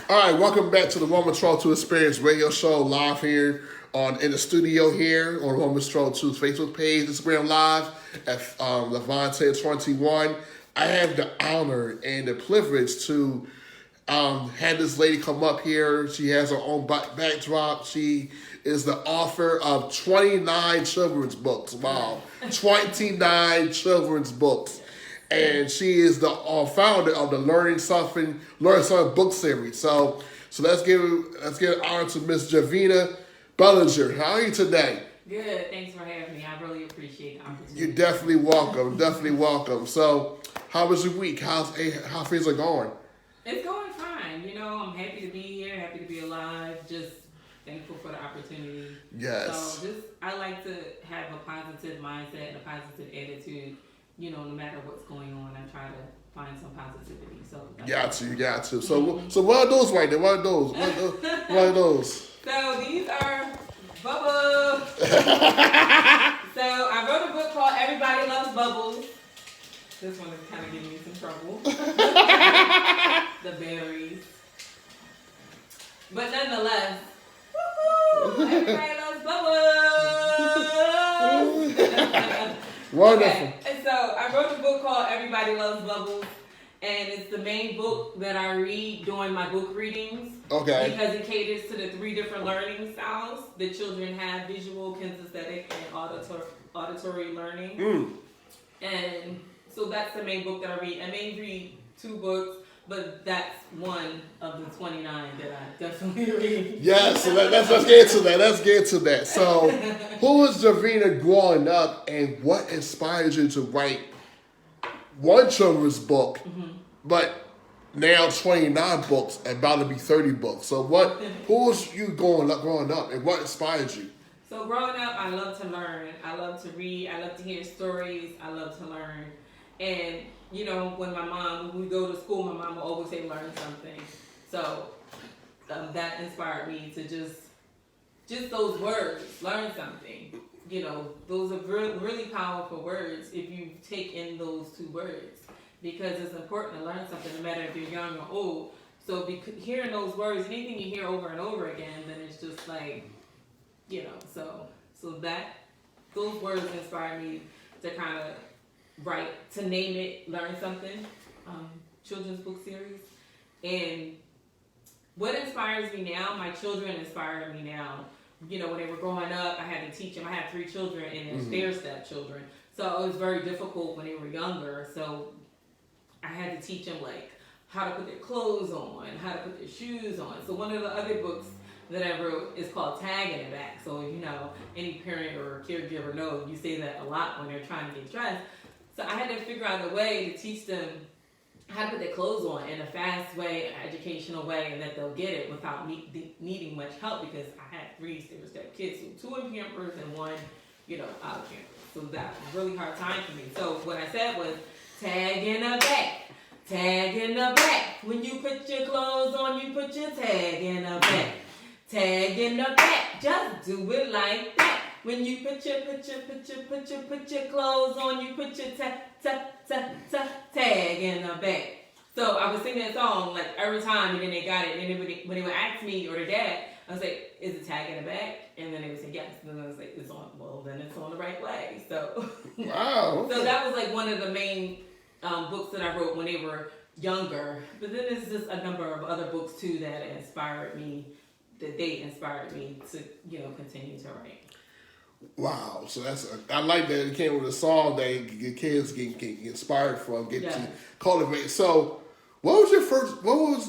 All right, welcome back to the Woman Troll 2 Experience radio show live here in the studio here on Woman Troll 2's Facebook page, Instagram Live at Levante21. I have the honor and the privilege to have this lady come up here. She has her own backdrop. She is the author of 29 children's books. Wow, 29 children's books. And she is the founder of the Learning Something book series. So let's give honor to Miss Javenna Bellinger. How are you today? Good. Thanks for having me. I really appreciate the opportunity. You're definitely welcome. Definitely welcome. So, how was your week? How things are going? It's going fine. You know, I'm happy to be here. Happy to be alive. Just thankful for the opportunity. Yes. So I like to have a positive mindset and a positive attitude. You know, no matter what's going on, I try to find some positivity. So you got to. So what are those right there? What are those? What are those? So these are bubbles. So I wrote a book called Everybody Loves Bubbles. This one is kind of giving me some trouble. The berries. But nonetheless, woo-hoo, everybody loves bubbles. Wonderful. Okay. And so I wrote a book called Everybody Loves Bubbles, and it's the main book that I read during my book readings. Okay. Because it caters to the 3 different learning styles that children have: visual, kinesthetic, and auditory learning. And so that's the main book that I read. I may read 2 books, but that's one of the 29 that I definitely read. Yes, so let's get into that. Let's get to that. So, who was Javenna growing up, and what inspired you to write one children's book, but now 29 books and about to be 30 books? So, who was you growing up, and what inspired you? So growing up, I love to learn. I love to read. I love to hear stories. I love to learn. And, you know, when we go to school, my mom will always say, learn something. So that inspired me to just those words, learn something. You know, those are really powerful words if you take in those 2 words. Because it's important to learn something no matter if you're young or old. So hearing those words, anything you hear over and over again, then it's just like, you know, so those words inspired me to kind of write, to name it Learn Something, children's book series. And what inspires me now, my children inspire me now. You know, when they were growing up, I had to teach them. I have 3 children, and they're stair-step children. So it was very difficult when they were younger. So I had to teach them, like, how to put their clothes on, how to put their shoes on. So one of the other books that I wrote is called Tag in the Back. So, you know, any parent or caregiver knows you say that a lot when they're trying to get dressed. So I had to figure out a way to teach them how to put their clothes on in a fast way, an educational way, and that they'll get it without needing much help, because I had 3 stair-step kids, so 2 in Pampers and 1, you know, out of Pampers. So that was a really hard time for me. So what I said was, tag in the back, tag in the back. When you put your clothes on, you put your tag in the back. Tag in the back, just do it like that. When you put your clothes on, you put your tag in the back. So I was singing that song like every time, and then they got it. And then when they would ask me or their dad, I was like, "Is the tag in the back?" And then they would say yes. And then I was like, "It's on." Well, then it's on the right way. So wow. So that was like one of the main books that I wrote when they were younger. But then there's just a number of other books too that inspired me. That they inspired me to, you know, continue to write. Wow, so I like that it came with a song that your kids get inspired from, get to cultivate. So, what was your first book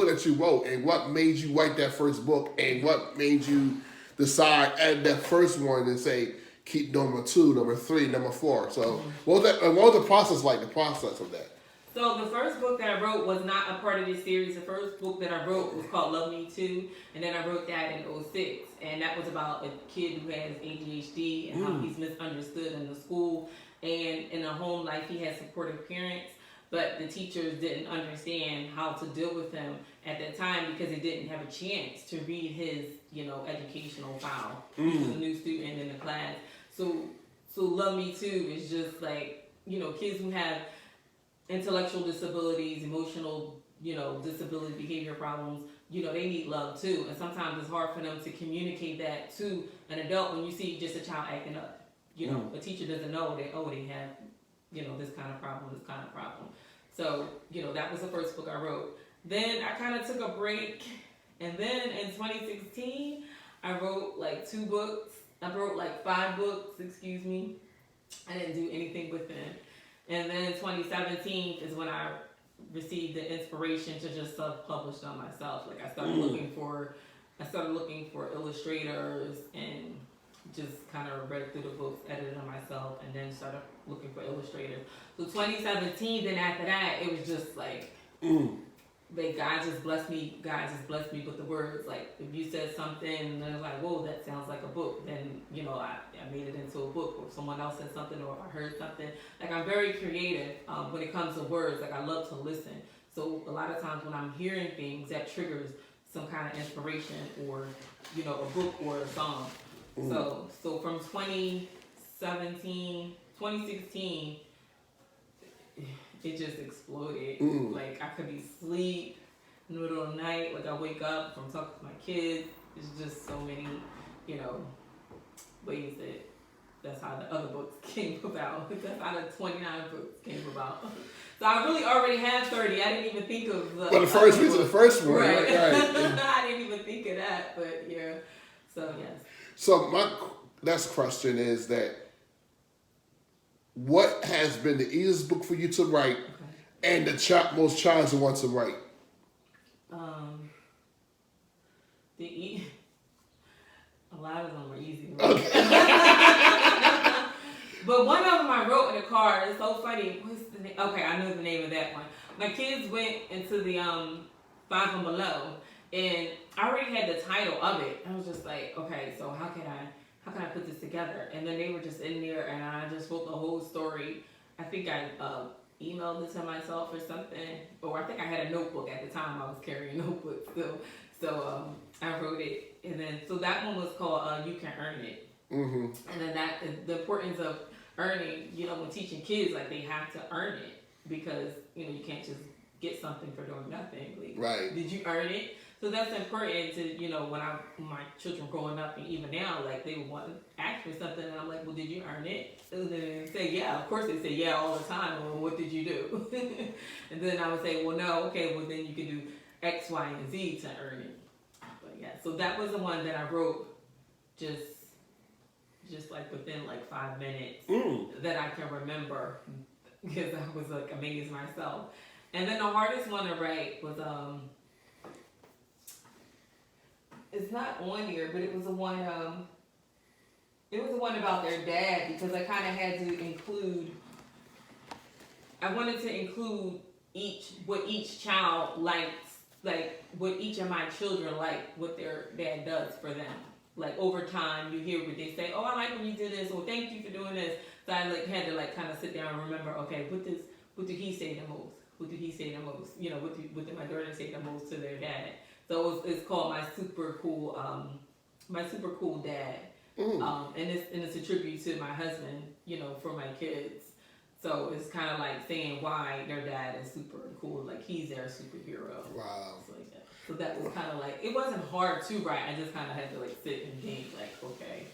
that you wrote, and what made you write that first book, and what made you decide at that first one and say keep number 2, number 3, number 4? So, what was the process like? The process of that. So the first book that I wrote was not a part of this series. The first book that I wrote was called Love Me Too, and then I wrote that in 2006, and that was about a kid who has ADHD and how he's misunderstood in the school, and in a home life he has supportive parents, but the teachers didn't understand how to deal with him at that time because they didn't have a chance to read his, you know, educational file. He was a new student in the class. So Love Me Too is just like, you know, kids who have intellectual disabilities, emotional disability behavior problems, they need love too. And sometimes it's hard for them to communicate that to an adult when you see just a child acting up. A teacher doesn't know that, they have, this kind of problem, this kind of problem. So, that was the first book I wrote. Then I kind of took a break. And then in 2016, I wrote like 2 books. I wrote like 5 books, excuse me. I didn't do anything with them. And then in 2017 is when I received the inspiration to just self-publish on myself. Like I started looking for illustrators and just kind of read through the books, edited them myself, and then started looking for illustrators. So 2017, then after that, it was just like, God just blessed me with the words. Like if you said something and then like, whoa, that sounds like a book, then I made it into a book. Or if someone else said something, or if I heard something, like I'm very creative when it comes to words. Like I love to listen. So a lot of times when I'm hearing things, that triggers some kind of inspiration, or a book or a song. So from 2016, it just exploded. Like I could be asleep in the middle of the night, like I wake up from talking to my kids. It's just so many, ways that's how the other books came about. That's how the 29 books came about. So I really already have 30. I didn't even think of the first one. Right. Right. I didn't even think of that, but yeah. So yes. So my next question is that what has been the easiest book for you to write, and the most challenging one to write? A lot of them were easy. But one of them I wrote in the car. It's so funny. What's the name? Okay, I know the name of that one. My kids went into the Five from Below, and I already had the title of it. I was just like, okay, so how can I put this together? And then they were just in there, and I just wrote the whole story. I think I emailed it to myself or something, or I think I had a notebook at the time. I was carrying a notebook still, so I wrote it, and then so that one was called "You Can Earn It." And then the importance of earning. When teaching kids, like they have to earn it, because you can't just get something for doing nothing. Like, right? Did you earn it? So that's important to, when my children growing up, and even now, like they would want to ask for something, and I'm like, well, did you earn it? And then they say, yeah. Of course they say yeah all the time. Well, what did you do? And then I would say, well, no, okay, well then you can do X, Y, and Z to earn it. But yeah, so that was the one that I wrote just like within like 5 minutes that I can remember, because I was like amazed myself. And then the hardest one to write was it's not on here, but it was the one. It was the one about their dad, because I kind of had to include. I wanted to include what each child likes, like what each of my children like, what their dad does for them. Like over time, you hear what they say. Oh, I like when you did this, or thank you for doing this. So I had to kind of sit down and remember. Okay, what did he say the most? What did he say the most? What did my daughter say the most to their dad? So it's called my super cool dad, and it's a tribute to my husband, for my kids. So it's kind of like saying why their dad is super cool, like he's their superhero. Wow. So that was kind of like, it wasn't hard to write. I just kind of had to like sit and think, like, okay.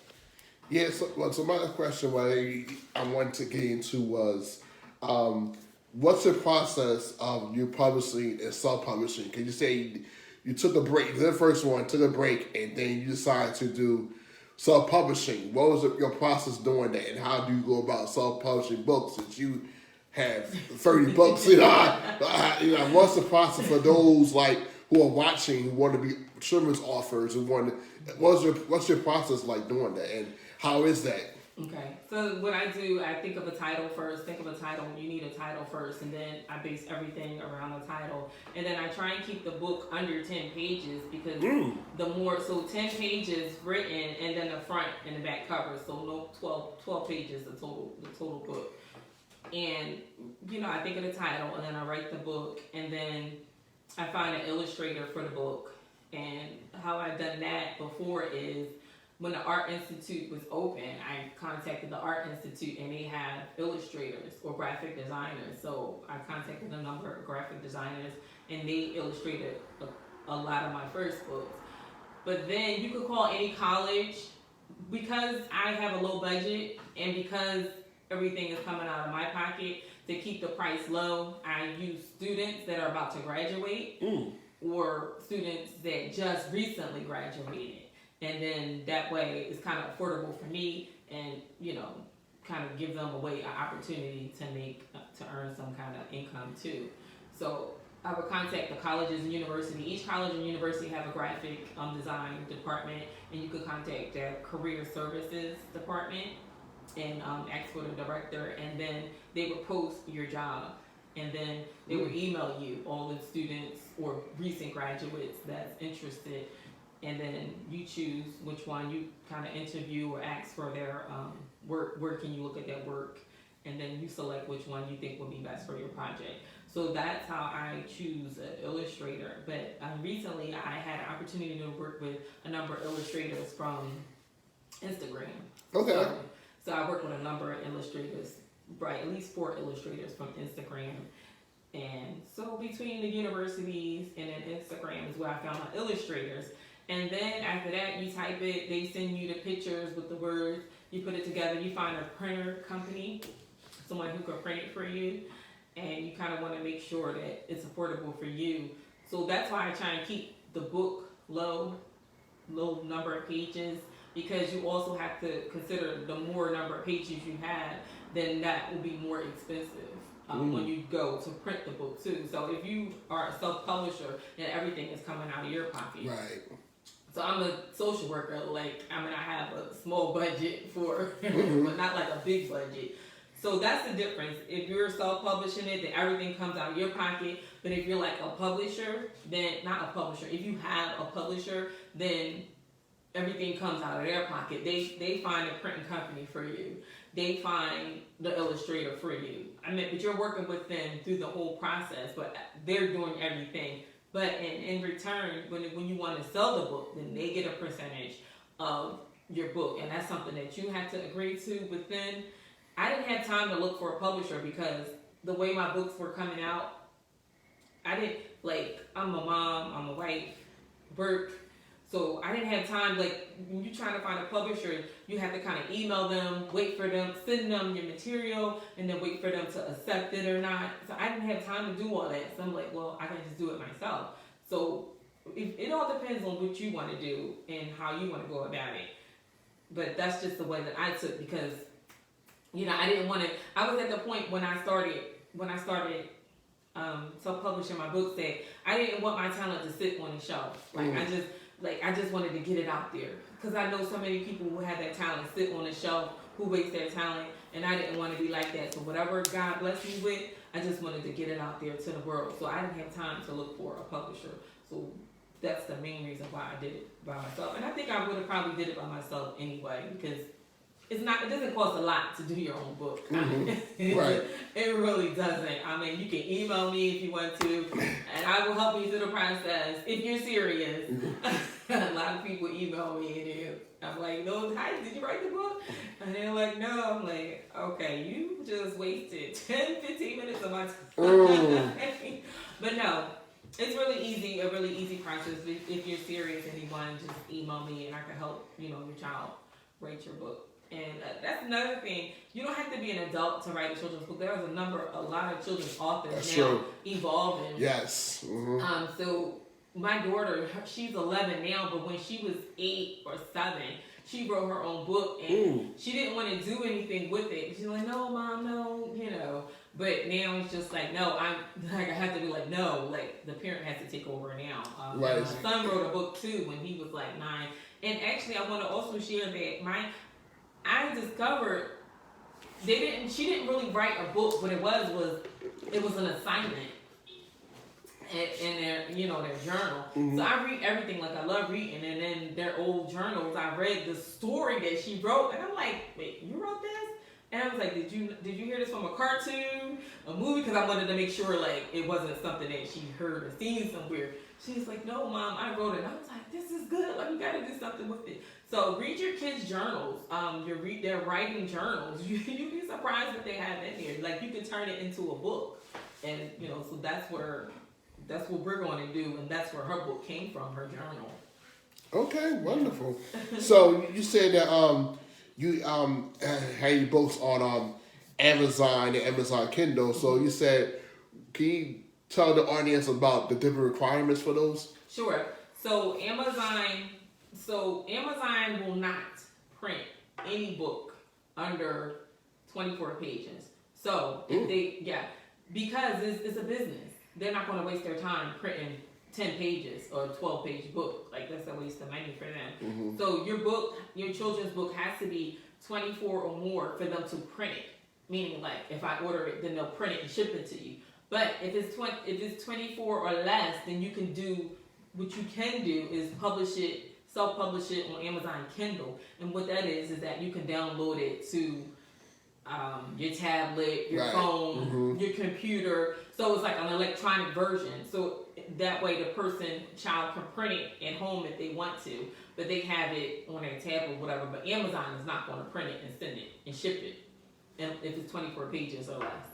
Yeah. So my question, what I wanted to get into was, what's the process of you publishing and self-publishing? Can you say you took a break? The first one took a break, and then you decided to do self-publishing. What was your process doing that, and how do you go about self-publishing books since you have 30 books? What's the process for those like who are watching, who want to be children's authors, what's your process like doing that, and how is that? Okay, so what I do, I think of a title first. You need a title first, and then I base everything around the title. And then I try and keep the book under 10 pages, because the more, so 10 pages written, and then the front and the back cover, so no 12 pages, the total book. And, I think of the title, and then I write the book, and then I find an illustrator for the book. And how I've done that before is, when the Art Institute was open, I contacted the Art Institute, and they have illustrators or graphic designers. So I contacted a number of graphic designers, and they illustrated a lot of my first books. But then you could call any college, because I have a low budget and because everything is coming out of my pocket, to keep the price low. I use students that are about to graduate or students that just recently graduated. And then that way it's kind of affordable for me, and, you know, kind of give them an opportunity to earn some kind of income too. So I would contact the colleges and university. Each college and university have a graphic design department, and you could contact their career services department and ask for the director, and then they would post your job, and then they would email you all the students or recent graduates that's interested, and then you choose which one you kind of interview or ask for their work. Where can you look at their work, and then you select which one you think would be best for your project. So that's how I choose an illustrator. But recently I had an opportunity to work with a number of illustrators from Instagram. Okay. So I work with a number of illustrators, right? At least 4 illustrators from Instagram. And so between the universities and then Instagram is where I found my illustrators. And then after that, you type it, they send you the pictures with the words, you put it together, you find a printer company, someone who can print it for you, and you kind of want to make sure that it's affordable for you. So that's why I try and keep the book low number of pages, because you also have to consider the more number of pages you have, then that will be more expensive when you go to print the book too. So if you are a self-publisher, then everything is coming out of your pocket. Right. So I'm a social worker, I have a small budget for, but not like a big budget. So that's the difference. If you're self-publishing it, then everything comes out of your pocket. But if you're like a publisher, then, not a publisher, if you have a publisher, then everything comes out of their pocket. They find a printing company for you. They find the illustrator for you. But you're working with them through the whole process, but they're doing everything. But in return, when you want to sell the book, then they get a percentage of your book. And that's something that you have to agree to within. I didn't have time to look for a publisher because the way my books were coming out, I'm a mom, I'm a wife, work. So I didn't have time, when you're trying to find a publisher, you have to kind of email them, wait for them, send them your material, and then wait for them to accept it or not. So I didn't have time to do all that. So I'm like, well, I can just do it myself. So it all depends on what you want to do and how you want to go about it. But that's just the way that I took, because, I didn't want to, I was at the point when I started self-publishing my books that I didn't want my talent to sit on the shelf. I just wanted to get it out there, because I know so many people who have that talent sit on the shelf, who waste their talent, and I didn't want to be like that. So whatever God blessed me with, I just wanted to get it out there to the world. So I didn't have time to look for a publisher. So that's the main reason why I did it by myself. And I think I would have probably did it by myself anyway, because it doesn't cost a lot to do your own book. Right. It really doesn't. You can email me if you want to, and I will help you through the process if you're serious. A lot of people email me, and I'm like, no, hi, did you write the book? And they're like, no. I'm like, okay, you just wasted 10, 15 minutes of my time. But no, it's a really easy process. If you're serious and you want to just email me, and I can help, your child write your book. And that's another thing. You don't have to be an adult to write a children's book. There's a lot of children's authors evolving. Yes. Mm-hmm. So my daughter, she's 11 now, but when she was 8 or 7, she wrote her own book, and she didn't want to do anything with it. She's like, no, Mom, no, But now it's just like, no, I have to be like, no, the parent has to take over now. Right. My son wrote a book too when he was 9. And actually, I want to also share that I discovered she didn't really write a book. What it was an assignment in their journal. Mm-hmm. So I read everything, I love reading, and then their old journals, I read the story that she wrote, and I'm like, wait, you wrote this? And I was like, did you hear this from a cartoon, a movie? Because I wanted to make sure it wasn't something that she heard or seen somewhere. She's like, no, Mom, I wrote it. And I was like, this is good. You got to do something with it. So read your kids' journals. Read their writing journals. You'd be surprised what they have in there. You can turn it into a book. And, so that's where that's what we're going to do, and that's where her book came from, her journal. Okay, wonderful. So you said that you had your books on Amazon and Amazon Kindle. So you said, can you tell the audience about the different requirements for those? Sure. So Amazon will not print any book under 24 pages. So if because it's a business, they're not going to waste their time printing 10 pages or a 12-page book. Like, that's a waste of money for them. Mm-hmm. So your children's book has to be 24 or more for them to print it. Meaning, like, if I order it, then they'll print it and ship it to you. But if it's 24 or less, then what you can do is self-publish it on Amazon Kindle. And what that is that you can download it to your tablet, your phone, your computer. So it's like an electronic version. So that way child can print it at home if they want to, but they have it on their tab or whatever. But Amazon is not going to print it and send it and ship it, and if it's 24 pages or less.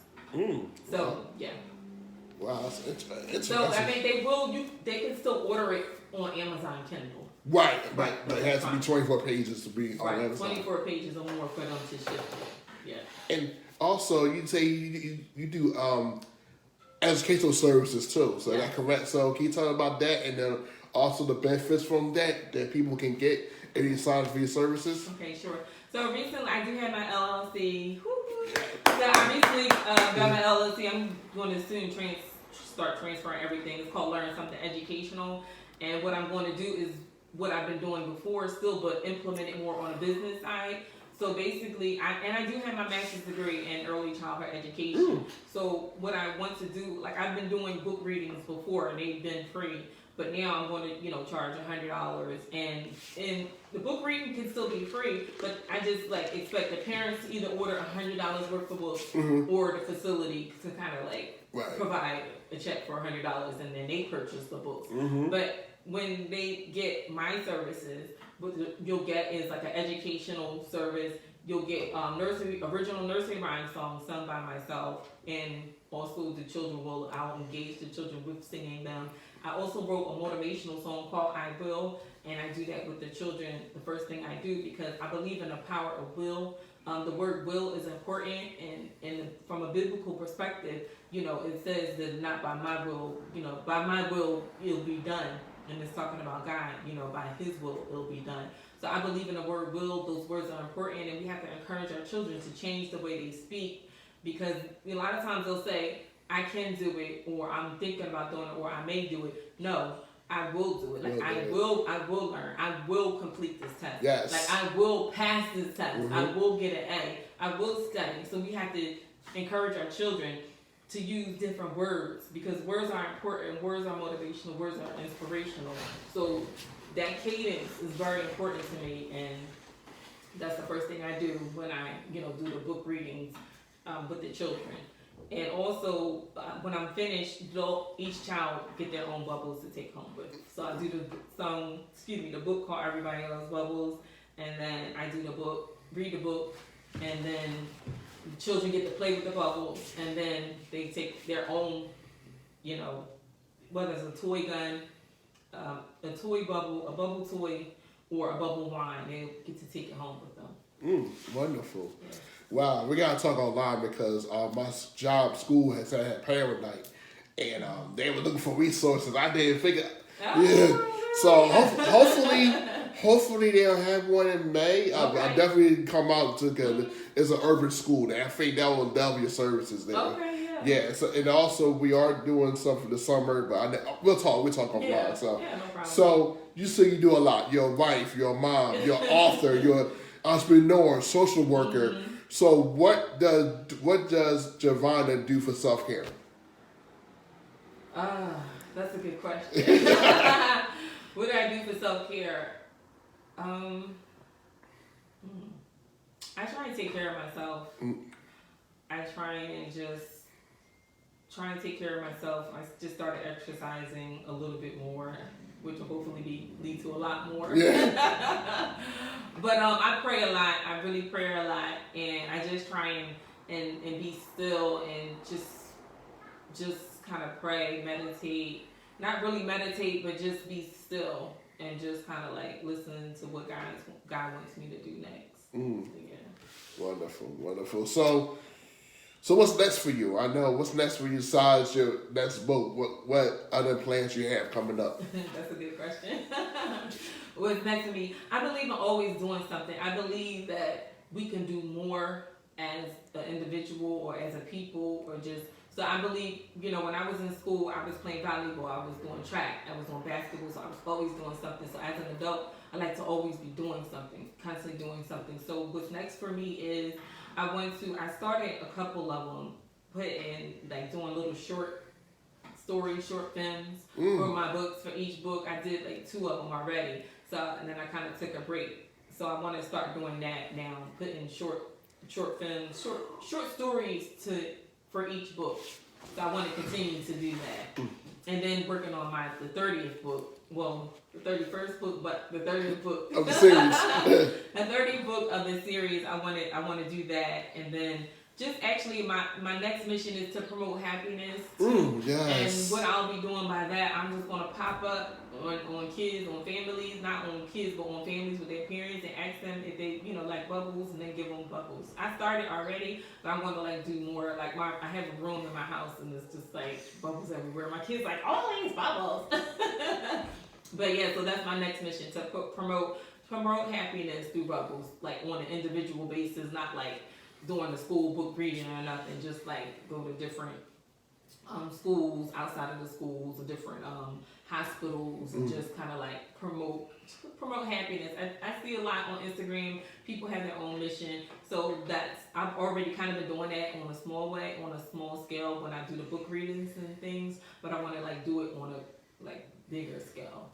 So yeah. Wow, that's interesting. So I mean, they can still order it on Amazon Kindle. Right, but it has to be 24 pages to be on Amazon. 24 pages or more for them to ship it. Yeah. And also, you say you do educational services too. So is that correct? So can you tell about that, and then also the benefits from that people can get if you sign for your services? Okay, sure. So recently, I do have my LLC. So I recently got my LLC. I'm going to soon start transferring everything. It's called Learn Something Educational. And what I'm going to do is what I've been doing before still, but implement it more on a business side. So basically, I do have my master's degree in early childhood education. So what I want to do, like, I've been doing book readings before, and they've been free. But now I'm going to, charge $100, and the book reading can still be free. But I just expect the parents to either order $100 worth of books, or the facility to kind of provide a check for $100, and then they purchase the books. But when they get my services, what you'll get is like an educational service. You'll get original nursery rhyme songs sung by myself, and also I'll engage the children with singing them. I also wrote a motivational song called I Will, and I do that with the children the first thing I do, because I believe in the power of will. The word will is important, and from a biblical perspective, it says that not by my will, by my will it'll be done. And it's talking about God, by His will it'll be done. So I believe in the word will. Those words are important, and we have to encourage our children to change the way they speak, because a lot of times they'll say, I can do it, or I'm thinking about doing it, or I may do it. No, I will do it. Like, I will learn. I will complete this test. Yes. Like, I will pass this test. I will get an A. I will study. So we have to encourage our children to use different words, because words are important, words are motivational, words are inspirational. So that cadence is very important to me, and that's the first thing I do when I, do the book readings with the children. And also, when I'm finished, each child get their own bubbles to take home with. So I do the book called Everybody Loves Bubbles, and then I do read the book, and then the children get to play with the bubbles, and then they take their own, whether it's a toy gun, a toy bubble, a bubble toy, or a bubble wine, they get to take it home with them. Wonderful. Yeah. Wow, we gotta talk online because my school has had parent night, and they were looking for resources. I didn't figure. So hopefully they'll have one in May. I'll definitely come out to, because it's an urban school. I think that will double your services there. Okay, yeah. Yeah. So, and also we are doing something for the summer, but we'll talk offline. Yeah. So Yeah, no problem. So you say you do a lot. You're a wife. You're a mom. You're an author. You're an entrepreneur, social worker. So what does Javenna do for self-care? That's a good question. What do I do for self-care? I try and take care of myself. I try and take care of myself. I just started exercising a little bit more, which will hopefully lead to a lot more. Yeah. But I pray a lot. I really pray a lot, and I just try and be still and just kind of pray, meditate. Not really meditate, but just be still and just kind of like listen to what God wants me to do next. Yeah. Wonderful. So what's next for you? I know what's next for you besides your next book. What other plans you have coming up? That's a good question. What's next for me? I believe in always doing something. I believe that we can do more as an individual or as a people or just. So I believe, when I was in school, I was playing volleyball, I was doing track, I was doing basketball, so I was always doing something. So as an adult, I like to always be doing something, constantly doing something. So what's next for me is I started a couple of them, doing little short stories, short films for my books. For each book, I did like 2 of them already. So, and then I kind of took a break. So I want to start doing that now, putting short films, short stories for each book. So I want to continue to do that. And then working on the 30th book. Well, the 31st book, but the 30th book of the series. The 30th book of the series. I want to do that, and then just actually my next mission is to promote happiness. Yes. And what I'll be doing by that, I'm just gonna pop up on kids, on families, not on kids, but on families with their parents, and ask them if they, like bubbles, and then give them bubbles. I started already, but I'm gonna do more. Like I have a room in my house, and it's just like bubbles everywhere. My kids like, all these bubbles. But yeah, so that's my next mission, to promote happiness through bubbles, like on an individual basis, not like doing the school book reading or nothing. Just like go to different schools, outside of the schools, or different hospitals, and just kind of like promote happiness. I see a lot on Instagram. People have their own mission, so I've already kind of been doing that on a small scale when I do the book readings and things. But I want to do it on a bigger scale.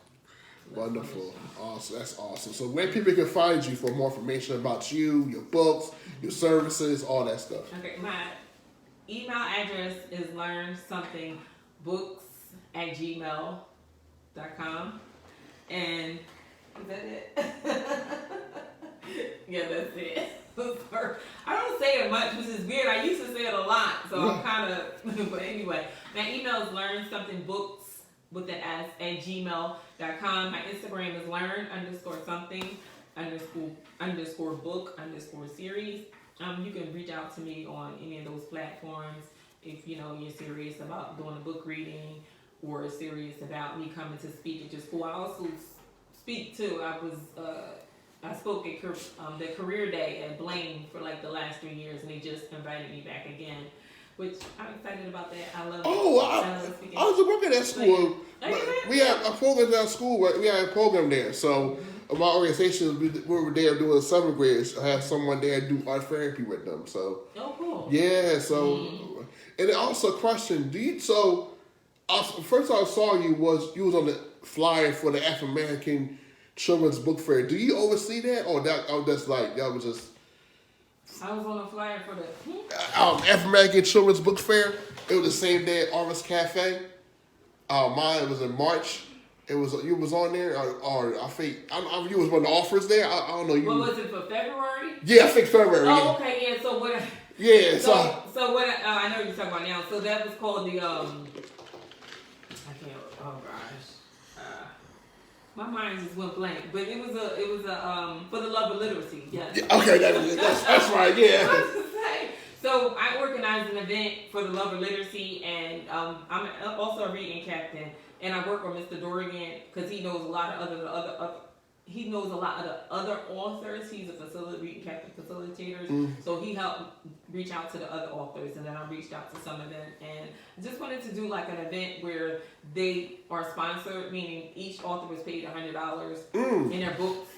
So wonderful, awesome. That's awesome. So where people can find you for more information about you, your books, your services, all that stuff. Okay, my email address is learnsomething.books@gmail.com. And is that it? Yeah, that's it. I don't say it much, which is weird. I used to say it a lot, so I'm kind of. But anyway, my email is learnsomething.books with the S at gmail.com. My Instagram is learn_something_book_series. You can reach out to me on any of those platforms if you're serious about doing a book reading or serious about me coming to speak at your school. I also speak too. I spoke at the career day at Blaine for the last 3 years, and they just invited me back again, which I'm excited about that. I love. I was working at school. We have a program at school. We have a program there. So my organization, we were there doing 7th graders. I have someone there do art therapy with them. So cool. Yeah. So and then also a question: first time I saw you was on the flyer for the African American Children's Book Fair. Do you oversee that, or that was just? I was on a flyer for the African American Children's Book Fair. It was the same day at Arvis Cafe. Mine was in March. You was on there, or I think you was one of the offers there. I don't know. What was it for February? Yeah, I think February. Oh, okay, yeah. So what? Yeah. So what? I know what you're talking about now. So that was called the I can't. Oh gosh. My mind just went blank, but it was a for the love of literacy. Yes. Yeah, okay, that's right. Yeah. So I organized an event for the love of literacy, and I'm also a reading captain, and I work with Mr. Dorrigan because he knows a lot of the other authors. He's a reading captain facilitator, so he helped reach out to the other authors, and then I reached out to some of them, and I just wanted to do an event where they are sponsored, meaning each author was paid $100 in their books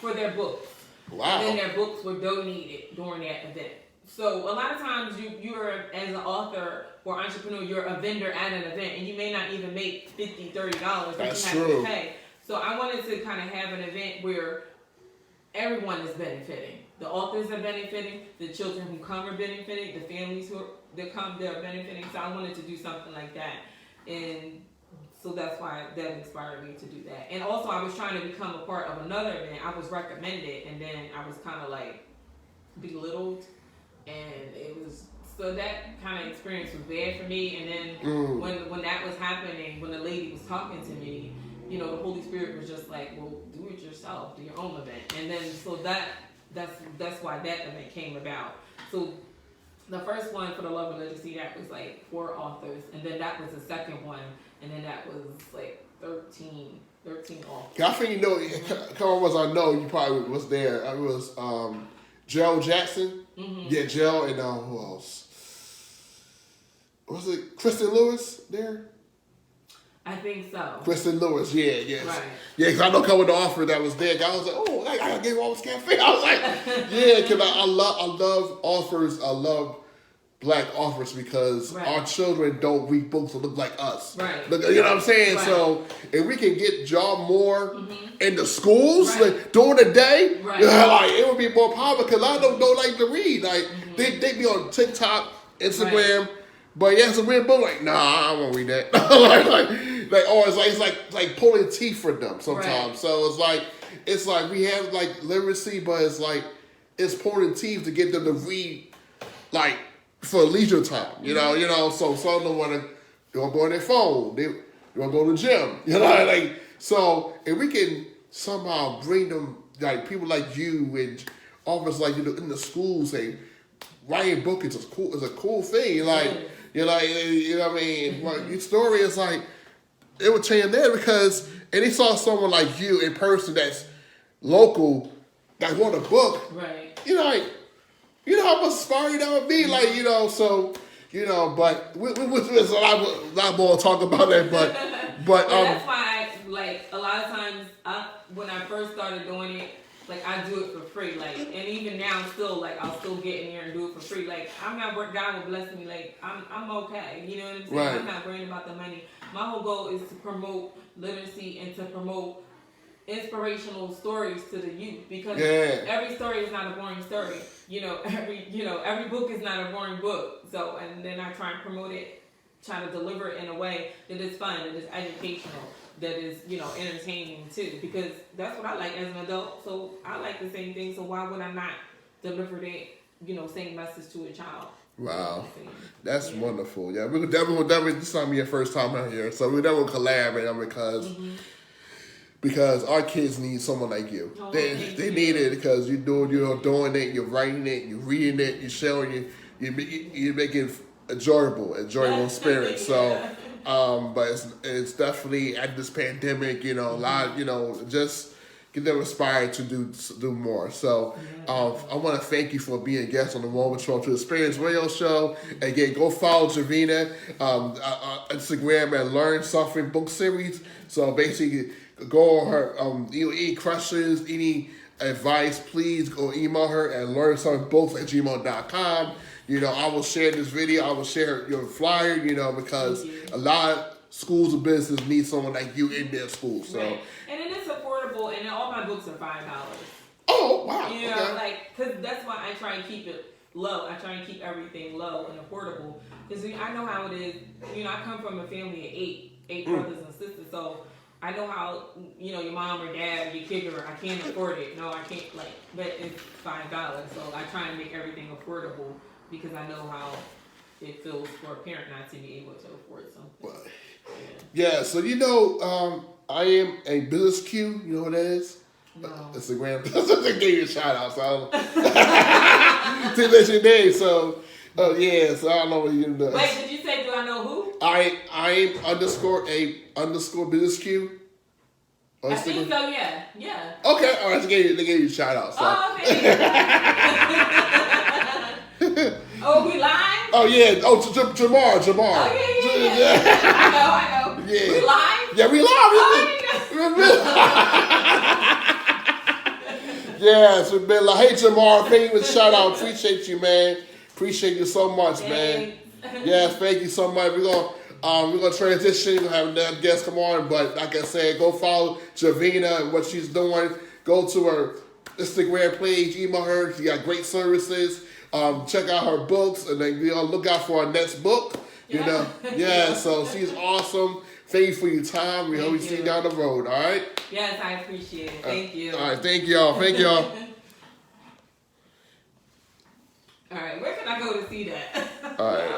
for their books. Wow. And then their books were donated during that event. So a lot of times you're as an author or entrepreneur, you're a vendor at an event, and you may not even make $50, $30 that That's you have true. to pay. So I wanted to kind of have an event where everyone is benefiting. The authors are benefiting, the children who come are benefiting, the families that come, they're benefiting. So I wanted to do something like that. And so that's why that inspired me to do that. And also I was trying to become a part of another event. I was recommended, and then I was kind of belittled, and it was So that kind of experience was bad for me. And then when that was happening, when the lady was talking to me, the Holy Spirit was just like, well, do it yourself, do your own event. And then so that's why that event came about. So the first one for the Love and Literacy, that was like 4 authors, and then that was the second one, and then that was like 13 authors. I think come on, I know you probably was there. It was Gerald Jackson. Mm-hmm. Yeah, Gerald, and who else? Was it Kristen Lewis there? I think so. Kristen Lewis, yes. Right. Yeah, because I know a couple of the authors that was there. I was like, oh, I gotta give all this cafe. I was like, yeah, because I love authors. I love Black authors because our children don't read books that look like us. Right. Look, you know what I'm saying? Right. So if we can get y'all more in the schools like, during the day, like it would be more popular because I don't like to read. Like they be on TikTok, Instagram, but it's a weird book. Like, nah, I won't read that. It's like pulling teeth for them sometimes. Right. So it's like we have like literacy, but it's pulling teeth to get them to read like for leisure time. You know. So some of them want to go on their phone. They want to go to the gym. So if we can somehow bring them like people like you and offers like in the schools, say writing book is a cool thing. Like. You know what I mean? Your story is like, it would change there because, and he saw someone like you in person that's local, that wrote a book. Right. You know how much inspiring that would be? Like, but there's a lot more to talk about that, but that's why a lot of times, when I first started doing it, I do it for free, and even now still, I'll still get in there and do it for free. I'm not working, God will bless me, I'm okay, you know what I'm saying? Right. I'm not worrying about the money. My whole goal is to promote literacy and to promote inspirational stories to the youth because every story is not a boring story. Every book is not a boring book. So, and then I try and promote it, try to deliver it in a way that is fun, that is educational, that is, entertaining too, because that's what I like as an adult. So I like the same thing. So why would I not deliver that, same message to a child? Wow, that's wonderful. Yeah, we definitely this time your first time out here, so we definitely collaborate because our kids need someone like you. Oh, they need it because you're doing it, you're writing it, you're reading it, you're showing it, you're making enjoyable experience. So. But it's definitely at this pandemic, a lot, just get them inspired to do more. So I want to thank you for being a guest on the Woman Patrol to Experience Radio Show. Again, go follow Javenna Instagram and Learn Something book series. So basically, go on her any questions, any advice, please go email her at learnsomething@gmail.com. I will share this video. I will share your flyer, because a lot of schools of business need someone like you in their school. So, right. And it is affordable, and all my books are $5. Oh, wow. Because that's why I try and keep it low. I try and keep everything low and affordable. Because I know how it is. I come from a family of eight brothers and sisters, so I know how, your mom or dad, your caregiver, I can't afford it. No, I can't, but it's $5. So I try and make everything affordable. Because I know how it feels for a parent not to be able to afford something. Yeah, so I am a business Q. You know what that is? No. Instagram. I gave you a shout out, so that's your name. So, so I don't know what you do. Wait, did you say do I know who? I am _a _business Q. I think so. Yeah. Okay, all right. They gave you a shout out. So. Oh, okay. Oh, we live? Oh, yeah. Oh, Jamar. Oh, yeah. I know. Yeah. We live? Yeah, we live. Yeah, so been like, hey, Jamar, thank you for the shout out. Appreciate you, man. Appreciate you so much, man. Yes, thank you so much. We're gonna transition. We're gonna have another guest come on, but like I said, go follow Javenna and what she's doing. Go to her Instagram page, email her. She got great services. Check out her books, and then look out for her next book. So she's awesome. Thank you for your time. We hope we see you down the road. All right. Yes, I appreciate it. Thank you. All right. Thank y'all. All right. Where can I go to see that? All right.